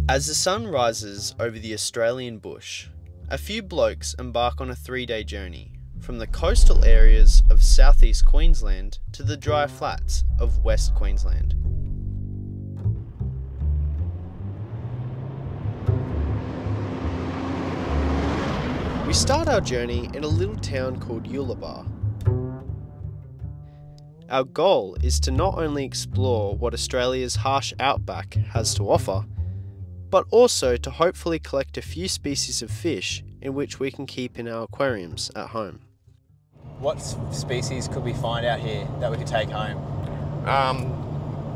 As the sun rises over the Australian bush, a few blokes embark on a 3-day journey from the coastal areas of southeast Queensland to the dry flats of West Queensland. We start our journey in a little town called Ulaba. Our goal is to not only explore what Australia's harsh outback has to offer, but also to hopefully collect a few species of fish in which we can keep in our aquariums at home. What species could we find out here that we could take home?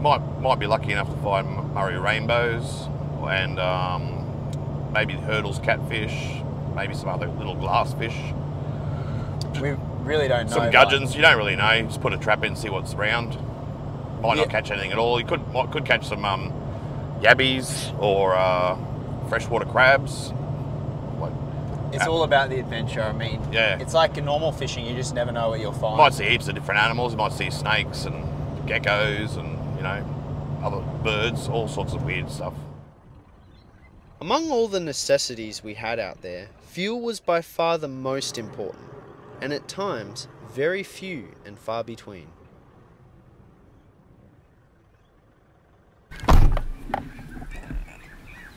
Might be lucky enough to find Murray rainbows and maybe hurdles catfish, maybe some other little glass fish. We really don't know. Some gudgeons, you don't really know. Just put a trap in, see what's around. Might not catch anything at all. You could catch some yabbies or freshwater crabs. It's all about the adventure. I mean, yeah. It's like normal fishing. You just never know what you'll find. You might see heaps of different animals. You might see snakes and geckos and, other birds, all sorts of weird stuff. Among all the necessities we had out there, fuel was by far the most important, and at times, very few and far between.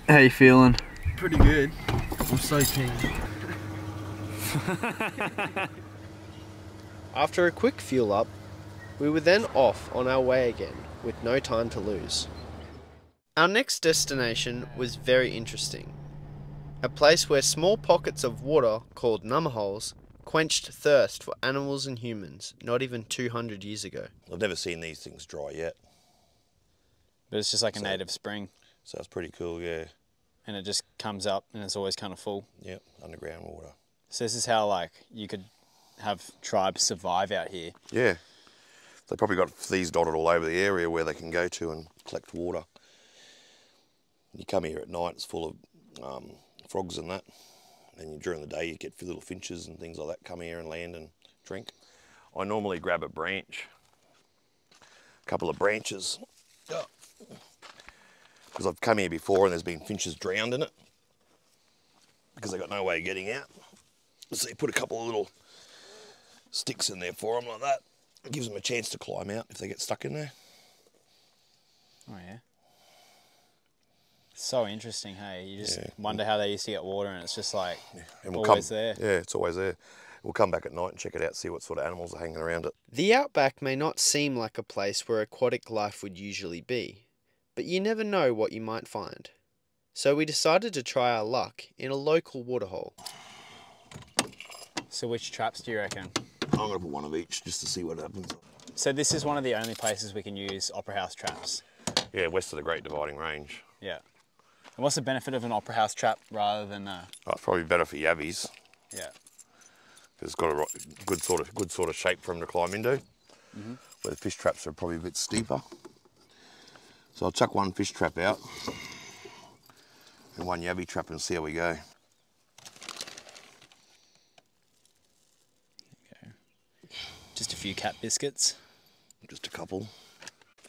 How you feeling? Pretty good. I'm so keen. After a quick fuel up, we were then off on our way again with no time to lose. Our next destination was very interesting. A place where small pockets of water called nummerholes quenched thirst for animals and humans not even 200 years ago. I've never seen these things dry yet. But it's just like a native spring. So it's pretty cool, yeah. And it just comes up and it's always kind of full. Yep, underground water. So this is how you could have tribes survive out here. Yeah. They probably got these dotted all over the area where they can go to and collect water. You come here at night, it's full of frogs and that. And during the day you get little finches and things like that come here and land and drink. I normally grab a branch, a couple of branches. Because I've come here before and there's been finches drowned in it because they've got no way of getting out. So you put a couple of little sticks in there for them like that. It gives them a chance to climb out if they get stuck in there. Oh yeah. So interesting, hey? You just wonder how they used to get water and it's just like always there. Yeah, it's always there. We'll come back at night and check it out, see what sort of animals are hanging around it. The outback may not seem like a place where aquatic life would usually be, but you never know what you might find. So we decided to try our luck in a local waterhole. So which traps do you reckon? I'm going to put one of each just to see what happens. So this is one of the only places we can use opera house traps? Yeah, west of the Great Dividing Range. Yeah. And what's the benefit of an opera house trap rather than Oh, it's probably better for yabbies. Yeah. It's got a good sort of shape for them to climb into. Mm-hmm. Where the fish traps are probably a bit steeper. So I'll chuck one fish trap out and one yabby trap and see how we go. Just a few cat biscuits. Just a couple.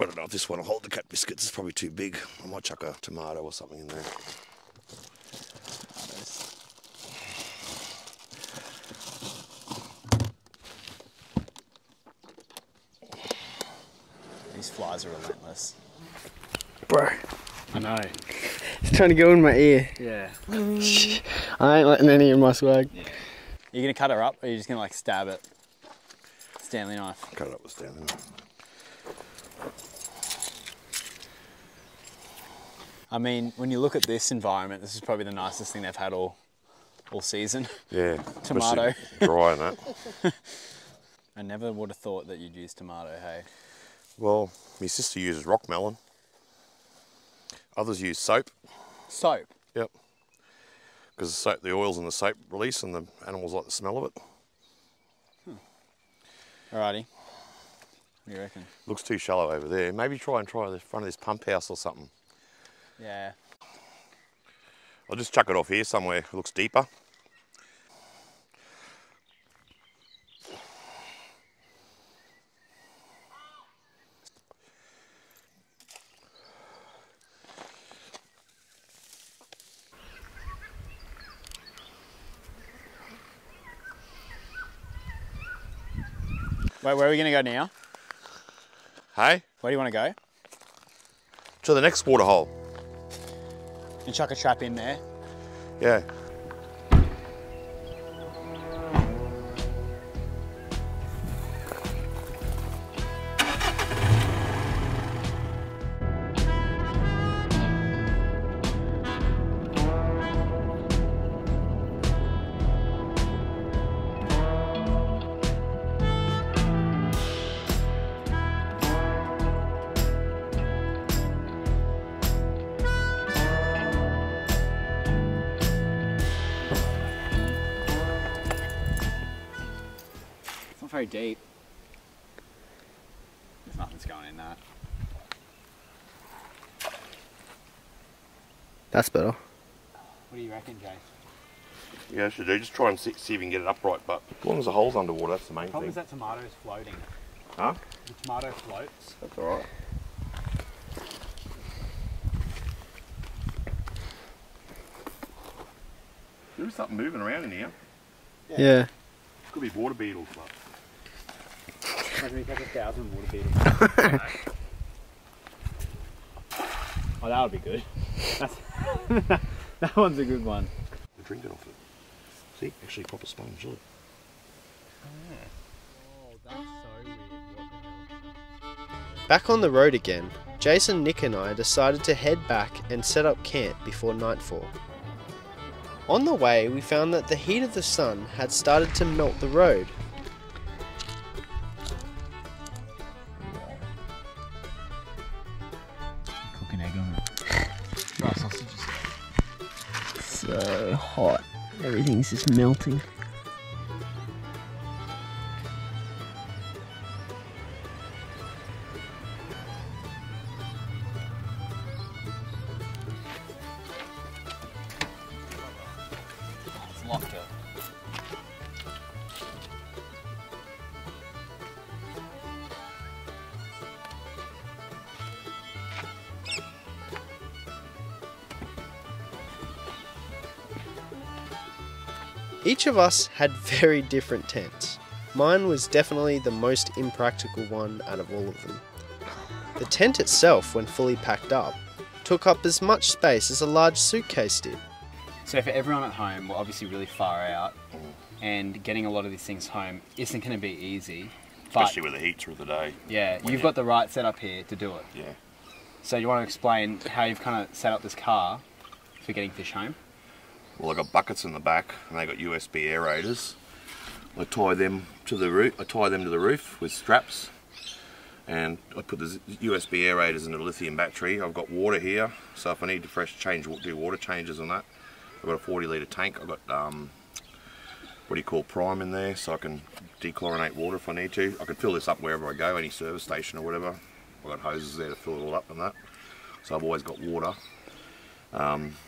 I don't know if this one will hold the cat biscuits. It's probably too big. I might chuck a tomato or something in there. These flies are relentless. Bro, I know. it's trying to go in my ear. Yeah. I ain't letting any of my swag. Yeah. You gonna cut her up or are you just gonna stab it? Stanley knife. Cut it up with Stanley knife. I mean, when you look at this environment, this is probably the nicest thing they've had all season. Yeah. Tomato. Dry and that. I never would have thought that you'd use tomato, hey? Well, my sister uses rock melon. Others use soap. Soap? Yep. Because the oils in the soap release and the animals like the smell of it. Alrighty. What do you reckon? Looks too shallow over there. Maybe try the front of this pump house or something. Yeah. I'll just chuck it off here somewhere. It looks deeper. Wait, where are we going to go now? Hey? Where do you want to go? To the next water hole. And chuck a trap in there. Yeah. It's not very deep. There's nothing's going in that. That's better. What do you reckon, Jace? Yeah, I should do. Just try and see if you can get it upright, but as long as the hole's underwater, that's the main The problem thing. is that tomato's floating. Huh? The tomato floats. That's alright. There's something moving around in here. Yeah. Could be water beetles, but... Like 1,000 water beetles. Oh, that would be good. That's that one's a good one. We're drinking off it. See? Actually proper sponge, look. Oh, that's so weird. What the hell? Back on the road again, Jason, Nick and I decided to head back and set up camp before nightfall. On the way, we found that the heat of the sun had started to melt the road. Cook an egg on it. Dry sausages. So hot. Everything's just melting. It's locked up. Each of us had very different tents. Mine was definitely the most impractical one out of all of them. The tent itself, when fully packed up, took up as much space as a large suitcase did. So for everyone at home, we're obviously really far out, and getting a lot of these things home isn't going to be easy. But Especially with the heat through the day. yeah, you've got the right setup here to do it. Yeah. So you want to explain how you've kind of set up this car for getting fish home? Well, I got buckets in the back, and they got USB aerators. I tie them to the roof. With straps, and I put the USB aerators in the lithium battery. I've got water here, so if I need to do water changes on that, I've got a 40-litre tank. I've got what do you call prime in there, so I can dechlorinate water if I need to. I can fill this up wherever I go, any service station or whatever. I've got hoses there to fill it all up and that. So I've always got water.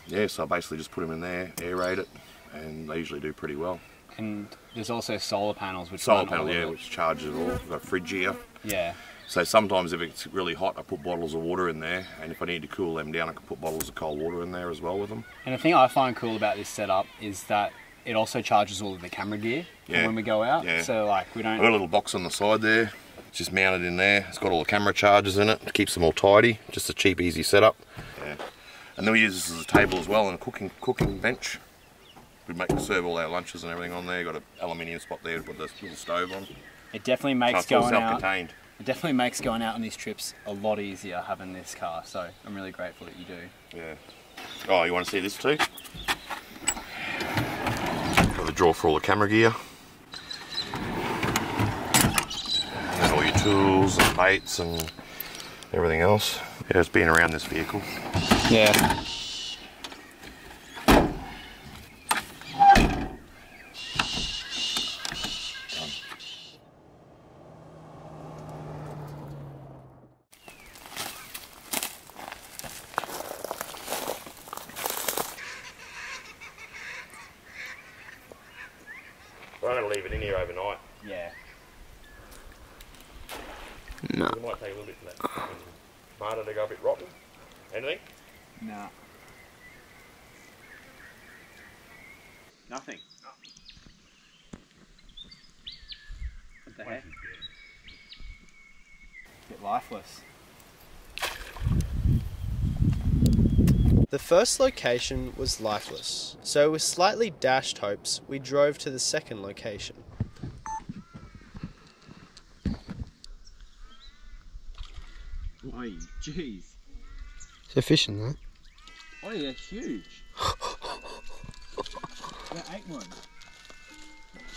Yeah, so I basically just put them in there, aerate it, and they usually do pretty well. And there's also solar panels which Solar run all panel, of yeah, it. which charges it all. I've got a fridge here. Yeah. So sometimes if it's really hot, I put bottles of water in there, and if I need to cool them down, I can put bottles of cold water in there as well with them. And the thing I find cool about this setup is that it also charges all of the camera gear for Yeah. when we go out. Yeah. So like we don't... I've got a little box on the side there. It's just mounted in there. It's got all the camera chargers in it. It keeps them all tidy. Just a cheap, easy setup. Yeah. And then we use this as a table as well and a cooking bench. We serve all our lunches and everything on there. Got an aluminium spot there to put the little stove on. It definitely makes So it's all going out... self-contained. It definitely makes going out on these trips a lot easier having this car. So I'm really grateful that you do. Yeah. Oh, you want to see this too? Got the drawer for all the camera gear. And all your tools and baits and everything else. Yeah, it's been around this vehicle. Yeah. I'm going to leave it in here overnight. Yeah. No. It might take a little bit for that tomato to go a bit rotten. Anything? No. Nothing. What the heck? bit lifeless. The first location was lifeless, so with slightly dashed hopes, we drove to the second location. Oi, jeez. Is there fish in there? Oh yeah, huge. There ate one.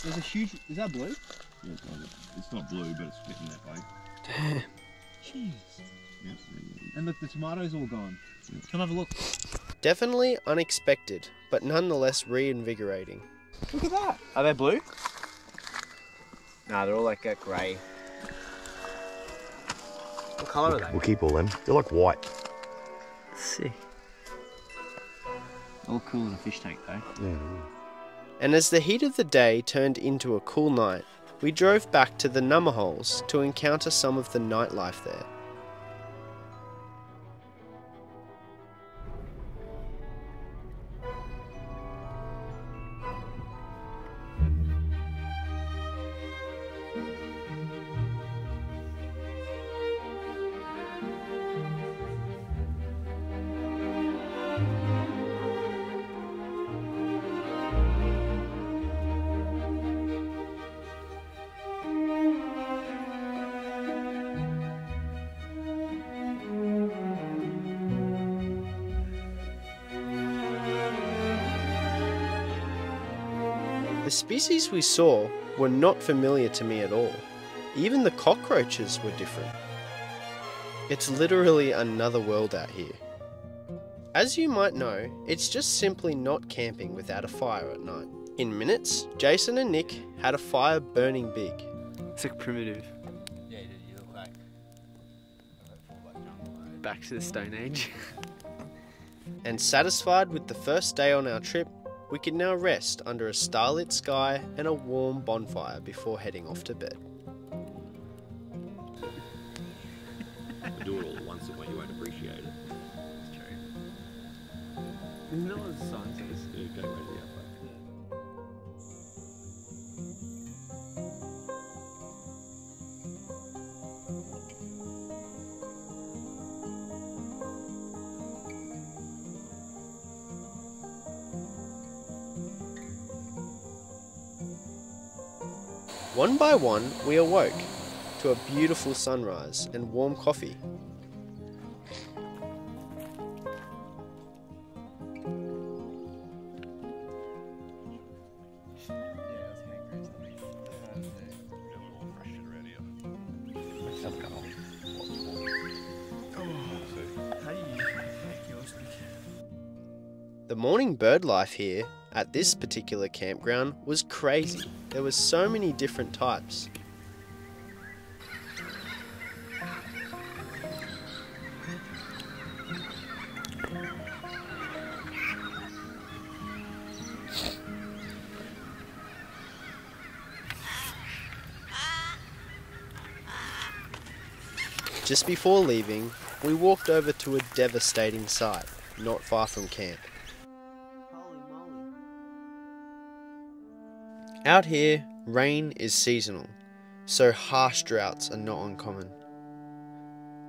There's a huge. Is that blue? Yeah, it's not blue, but it's fitting that way. Damn. Jeez. Yeah. And look, the tomatoes all gone. Come have a look. Definitely unexpected, but nonetheless reinvigorating. Look at that. Are they blue? Nah, they're all like that grey. What colour are they? We'll keep all them. They're like white. Sick. All cool in a fish tank though. Yeah. And as the heat of the day turned into a cool night, we drove back to the number holes to encounter some of the nightlife there. The species we saw were not familiar to me at all. Even the cockroaches were different. It's literally another world out here. As you might know, it's just simply not camping without a fire at night. In minutes, Jason and Nick had a fire burning big. It's like primitive. Yeah, you look like Back to the Stone Age. And satisfied with the first day on our trip, we could now rest under a starlit sky and a warm bonfire before heading off to bed. Do it all at once, and you won't appreciate it. It's true. Isn't that what the sign says? Yeah, go right to the Outback. One by one, we awoke to a beautiful sunrise and warm coffee. The morning bird life here at this particular campground was crazy. There were so many different types. Just before leaving, we walked over to a devastating sight, not far from camp. Out here, rain is seasonal, so harsh droughts are not uncommon.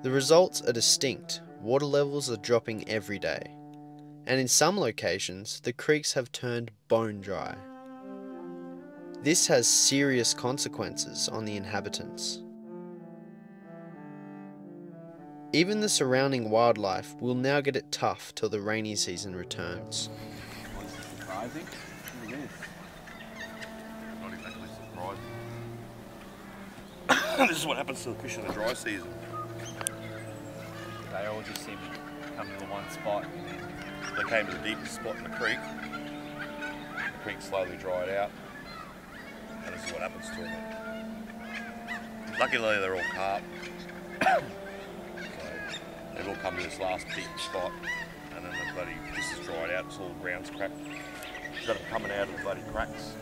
The results are distinct. Water levels are dropping every day, and in some locations, the creeks have turned bone dry. This has serious consequences on the inhabitants. Even the surrounding wildlife will now get it tough till the rainy season returns. Surprising. Look at this. Not exactly surprising. This is what happens to the fish in the dry season. They all just seem to come to the one spot. They came to the deepest spot in the creek. The creek slowly dried out, and this is what happens to them. Luckily, they're all carp. So they've all come to this last deep spot, and then the bloody this is dried out. It's all ground's cracked. It's got them coming out of the bloody cracks.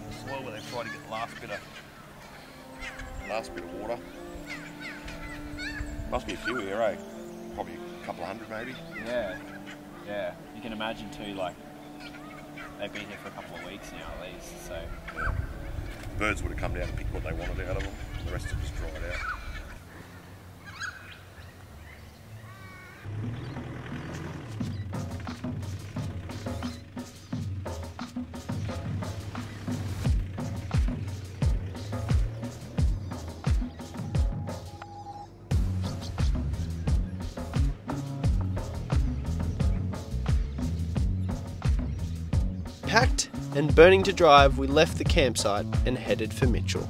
The soil where they try to get the last bit of water. Must be a few here, eh? Probably a couple of hundred, maybe. Yeah, yeah. You can imagine too, like, they've been here for a couple of weeks now at least, so. Yeah. Birds would have come down and picked what they wanted out of them. The rest of it just dried out. Packed and burning to drive, we left the campsite and headed for Mitchell.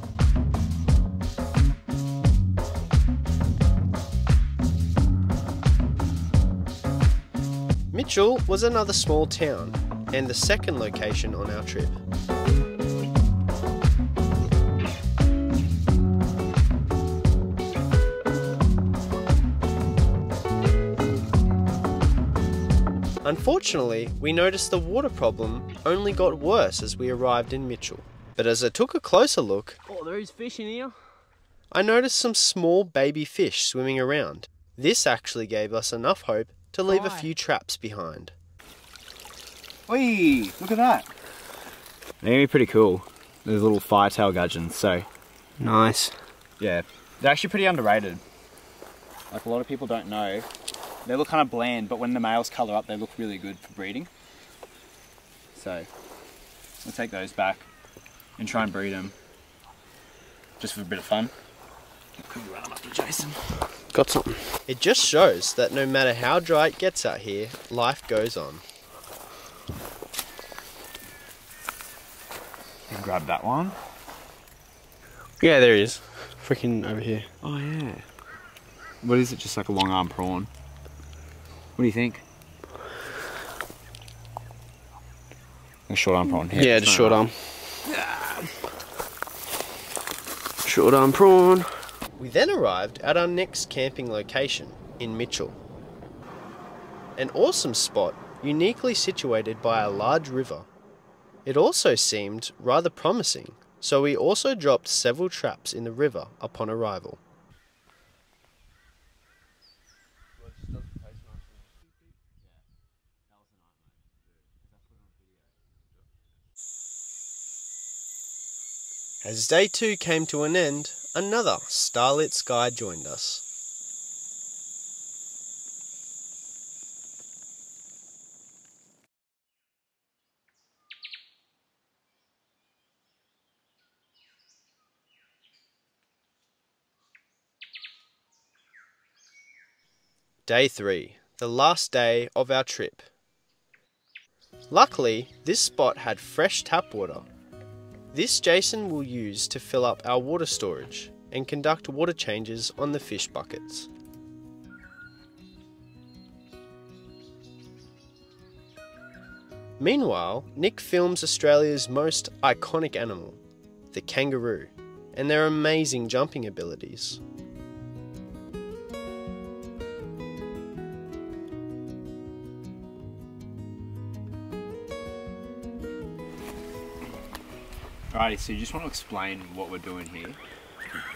Mitchell was another small town and the second location on our trip. Unfortunately, we noticed the water problem only got worse as we arrived in Mitchell. But as I took a closer look, Oh, there is fish in here. I noticed some small baby fish swimming around. This actually gave us enough hope to leave a few traps behind. Whee! Look at that. They're gonna be pretty cool. There's little firetail gudgeons, so... Nice. Yeah, they're actually pretty underrated. Like, a lot of people don't know. They look kind of bland, but when the males colour up, they look really good for breeding. So, we'll take those back and try and breed them. Just for a bit of fun. Quickly run them up to Jason. Got something. It just shows that no matter how dry it gets out here, life goes on. Grab that one. Yeah, there he is. Freaking over here. Oh yeah. What is it? Just like a long arm prawn? What do you think? A short arm prawn. Yeah, just short arm. Short arm prawn. We then arrived at our next camping location in Mitchell. An awesome spot, uniquely situated by a large river. It also seemed rather promising, so we also dropped several traps in the river upon arrival. As day 2 came to an end, another starlit sky joined us. Day 3, the last day of our trip. Luckily, this spot had fresh tap water. This Jason will use to fill up our water storage and conduct water changes on the fish buckets. Meanwhile, Nick films Australia's most iconic animal, the kangaroo, and their amazing jumping abilities. Alrighty, so you just want to explain what we're doing here?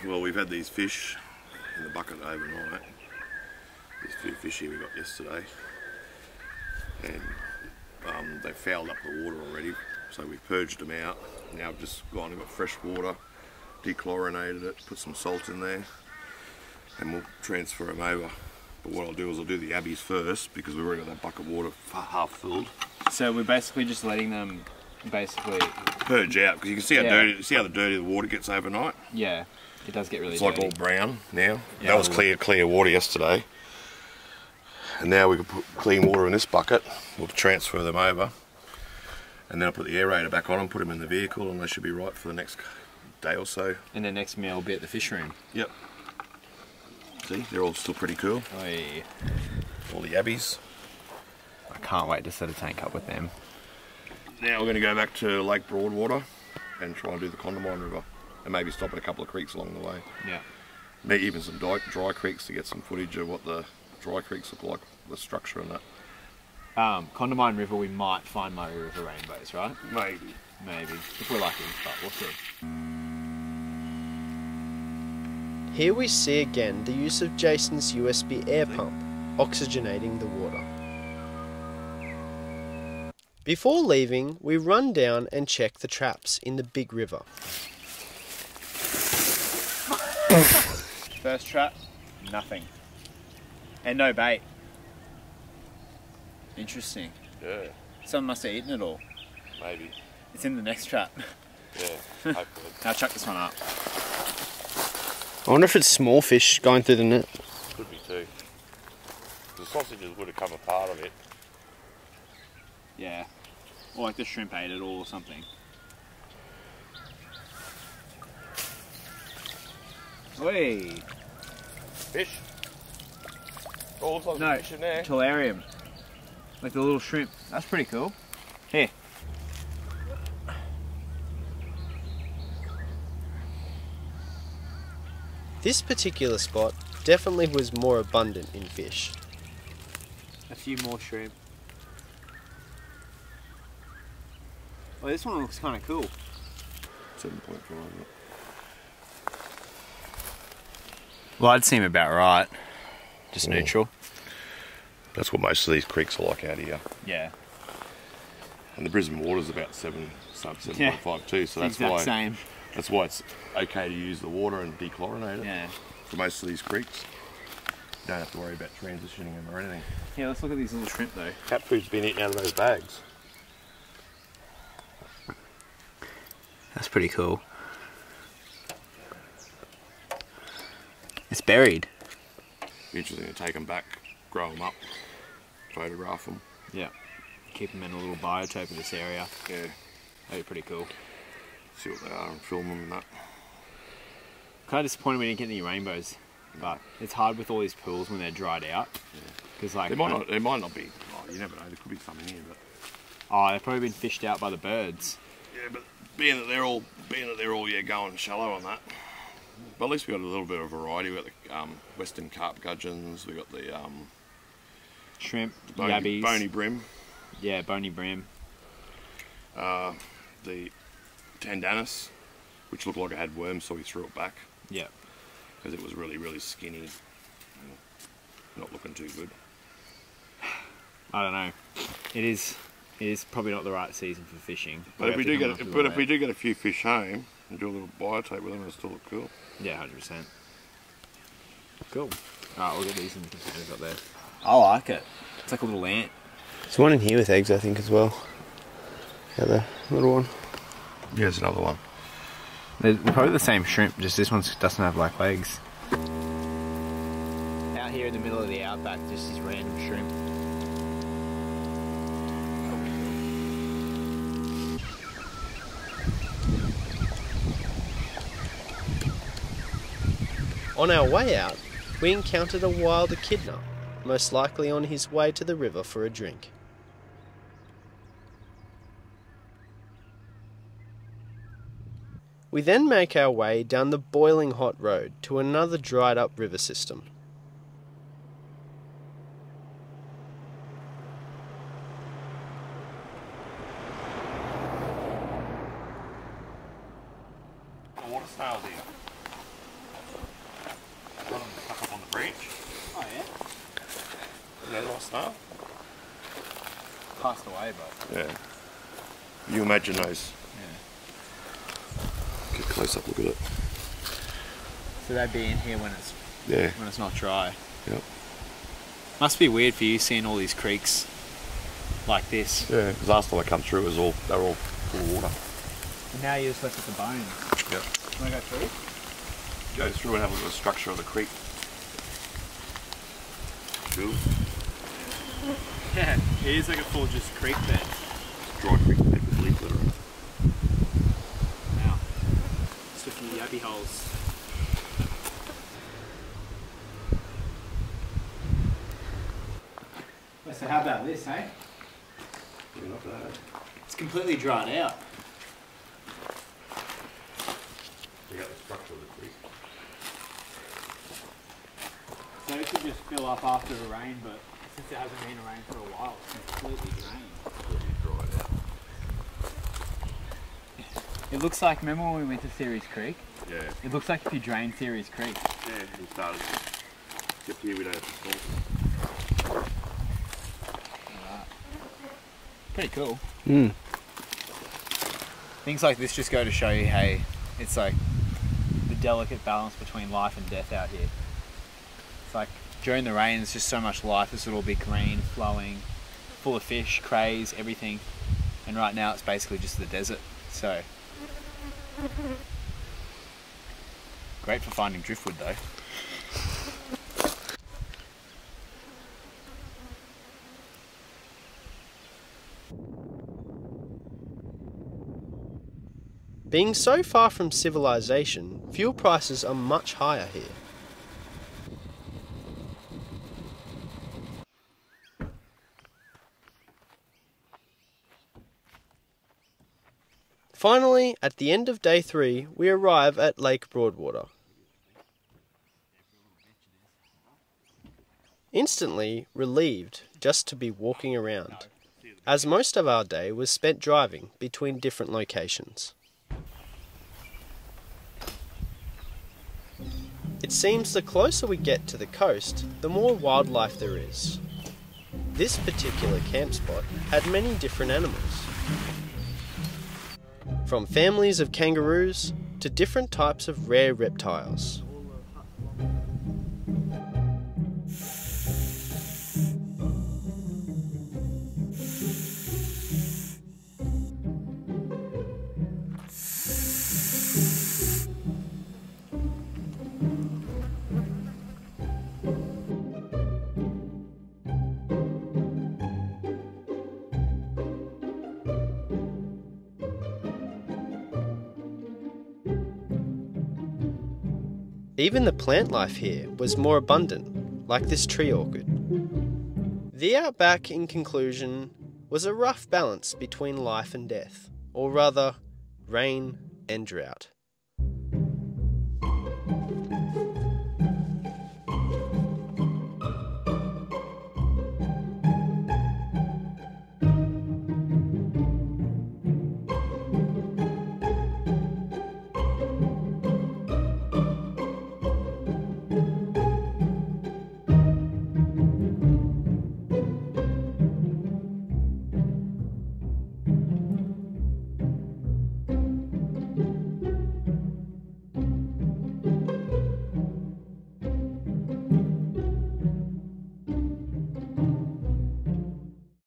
Well, we've had these fish in the bucket overnight. These 2 fish here we got yesterday. And they fouled up the water already, so we purged them out. Now I've just gone and got fresh water, dechlorinated it, put some salt in there, and we'll transfer them over. But what I'll do is I'll do the abbies first, because we've already got that bucket of water half filled. So we're basically just letting them purge out, because you can see how dirty. See how the dirty the water gets overnight. Yeah, it does get really it's dirty. Like all brown now. Yeah, that was clear water yesterday, and now we can put clean water in this bucket. We'll transfer them over, and then I'll put the aerator back on and put them in the vehicle, and they should be right for the next day or so. And the next meal will be at the fish room. Yep. See, they're all still pretty cool. Oy. All the yabbies. I can't wait to set a tank up with them. Now we're going to go back to Lake Broadwater and try and do the Condamine River, and maybe stop at a couple of creeks along the way. Yeah. Maybe even some dry creeks to get some footage of what the dry creeks look like, the structure and that. Condamine River, we might find Murray River rainbows, right? Maybe. Maybe, if we're lucky, but we'll see. Here we see again the use of Jason's USB air pump, oxygenating the water. Before leaving, we run down and check the traps in the big river. First trap, nothing. And no bait. Interesting. Yeah. Someone must have eaten it all. Maybe. It's in the next trap. Yeah, hopefully. I'll chuck this one up. I wonder if it's small fish going through the net. Could be too. The sausages would have come a part of it. Yeah. Or like the shrimp ate it all or something. Oi! Fish? Oh, looks like No, fish in there. Aquarium. Like the little shrimp. That's pretty cool. Here. This particular spot definitely was more abundant in fish. A few more shrimp. Well, this one looks kind of cool. 7.5. Well, I'd seem about right. Just neutral. That's what most of these creeks are like out here. Yeah. And the Brisbane water's about 7.5 too, so that's Exact why same. that's why it's okay to use the water and dechlorinate it. Yeah. For most of these creeks. You don't have to worry about transitioning them or anything. Yeah, let's look at these little shrimp though. Cat food's been eaten out of those bags. That's pretty cool. It's buried. Be interesting to take them back, grow them up, photograph them. Yeah. Keep them in a little biotope of this area. Yeah. That'd be pretty cool. See what they are and film them and that. Kind of disappointed we didn't get any rainbows, but it's hard with all these pools when they're dried out. Because like There might not be. Oh, you never know. There could be some in here, but they've probably been fished out by the birds. yeah, but being that they're all going shallow on that. But at least we got a little bit of variety. We got the western carp gudgeons. We got the Shrimp, bony, yabbies. bony brim. Yeah, bony brim. The tandanus, which looked like it had worms, so we threw it back Yeah. because it was really, really skinny. Not looking too good. I don't know. It is probably not the right season for fishing. But if we do get a few fish home and do a little biotape with them, it'll still look cool. Yeah, 100%. Cool. Alright, we'll get these in the containers up there. I like it. It's like a little ant. There's one in here with eggs, I think, as well. Yeah, the little one. Yeah, there's another one. They're probably the same shrimp, just this one doesn't have like legs. Out here in the middle of the outback, just these random shrimp. On our way out, we encountered a wild echidna, most likely on his way to the river for a drink. We then make our way down the boiling hot road to another dried up river system. Water snails here. One of them stuck up on the branch. Oh yeah? Is that a little snail? Passed away, but... Yeah. You imagine those. Yeah. Get a close up look at it. So they'd be in here when it's not dry. Yep. Must be weird for you seeing all these creeks like this. Yeah, because last time I come through, they were all full of water. And now you're just left with the bones. Yep. Want to go through? Go through and have a look at the structure of the creek. Cool. Yeah, it is like a full just creek bed. Dry creek bed with leaf litter in it. Wow. Just a few yabby holes. So how about this, hey? Yeah, not bad. It's completely dried out. You got the structure of the creek. So it could just fill up after the rain, but since it hasn't been a rain for a while, it's completely drained. Really dried out. It looks like, remember when we went to Ceres Creek? Yeah. It looks like if you drain Ceres Creek. Yeah, we started. Except here we don't have to salt. Pretty cool. Mm. Things like this just go to show you, hey, it's like the delicate balance between life and death out here. It's like during the rain, there's just so much life. This would all be green, flowing, full of fish, crays, everything. And right now, it's basically just the desert. So great for finding driftwood, though. Being so far from civilization, fuel prices are much higher here. Finally, at the end of day 3, we arrive at Lake Broadwater. Instantly relieved just to be walking around, as most of our day was spent driving between different locations. It seems the closer we get to the coast, the more wildlife there is. This particular camp spot had many different animals, from families of kangaroos to different types of rare reptiles. Even the plant life here was more abundant, like this tree orchid. The Outback, in conclusion, was a rough balance between life and death, or rather, rain and drought.